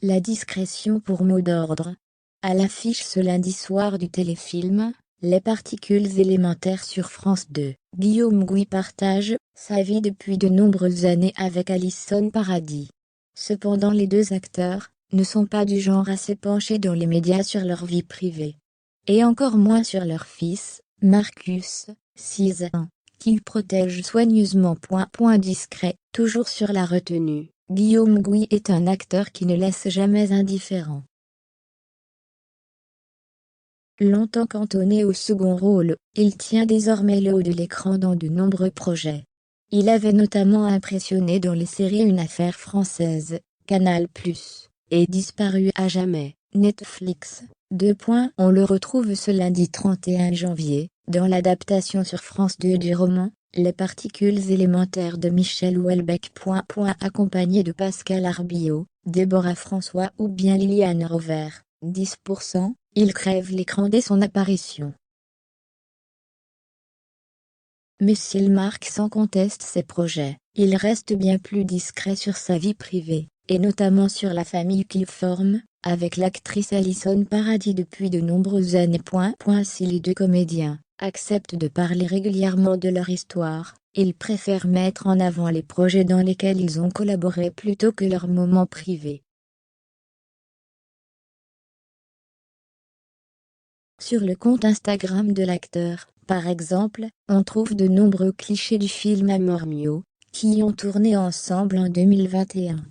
La discrétion pour mot d'ordre. À l'affiche ce lundi soir du téléfilm « Les particules élémentaires » sur France 2, Guillaume Gouy partage sa vie depuis de nombreuses années avec Alison Paradis. Cependant les deux acteurs ne sont pas du genre à se pencher dans les médias sur leur vie privée. Et encore moins sur leur fils, Marcus, 6 ans, qu'ils protègent soigneusement. Discret, toujours sur la retenue. Guillaume Gouy est un acteur qui ne laisse jamais indifférent. Longtemps cantonné au second rôle, il tient désormais le haut de l'écran dans de nombreux projets. Il avait notamment impressionné dans les séries Une affaire française, Canal+, et Disparu à jamais, Netflix. On le retrouve ce lundi 31 janvier, dans l'adaptation sur France 2 du roman « Les particules élémentaires » de Michel Houellebecq. Accompagné de Pascal Arbillot, Déborah François ou bien Liliane Rover, 10%, il crève l'écran dès son apparition. Mais s'il marque sans conteste ses projets, il reste bien plus discret sur sa vie privée, et notamment sur la famille qu'il forme, avec l'actrice Alison Paradis depuis de nombreuses années. Si les deux comédiens acceptent de parler régulièrement de leur histoire, ils préfèrent mettre en avant les projets dans lesquels ils ont collaboré plutôt que leurs moments privés. Sur le compte Instagram de l'acteur, par exemple, on trouve de nombreux clichés du film Amor Mio, qui ont tourné ensemble en 2021.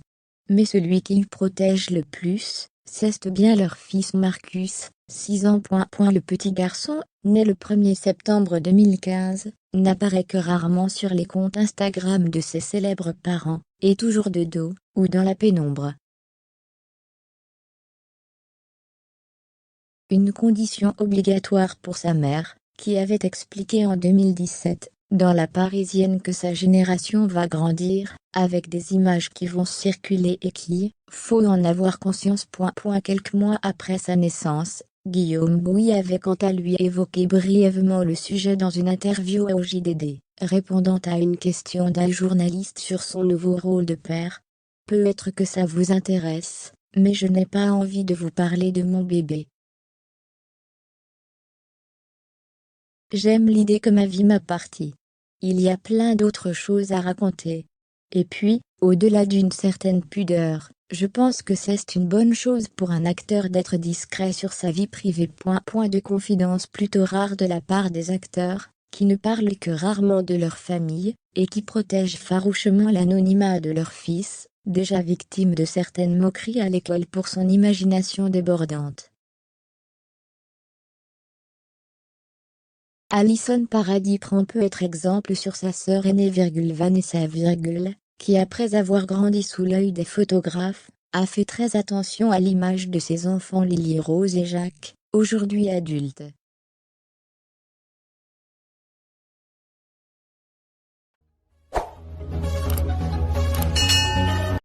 Mais celui qu'ils protègent le plus, c'est bien leur fils Marcus, 6 ans. Le petit garçon, né le 1er septembre 2015, n'apparaît que rarement sur les comptes Instagram de ses célèbres parents, et toujours de dos, ou dans la pénombre. Une condition obligatoire pour sa mère, qui avait expliqué en 2017, dans La Parisienne que sa génération va grandir, avec des images qui vont circuler et qui, faut en avoir conscience. Quelques mois après sa naissance, Guillaume Gouy avait quant à lui évoqué brièvement le sujet dans une interview au JDD, répondant à une question d'un journaliste sur son nouveau rôle de père. Peut-être que ça vous intéresse, mais je n'ai pas envie de vous parler de mon bébé. J'aime l'idée que ma vie m'appartient. Il y a plein d'autres choses à raconter. Et puis, au-delà d'une certaine pudeur, je pense que c'est une bonne chose pour un acteur d'être discret sur sa vie privée. De confidence plutôt rare de la part des acteurs, qui ne parlent que rarement de leur famille, et qui protègent farouchement l'anonymat de leur fils, déjà victime de certaines moqueries à l'école pour son imagination débordante. Alison Paradis peut être exemple sur sa sœur aînée Vanessa, qui après avoir grandi sous l'œil des photographes, a fait très attention à l'image de ses enfants Lily Rose et Jacques, aujourd'hui adultes.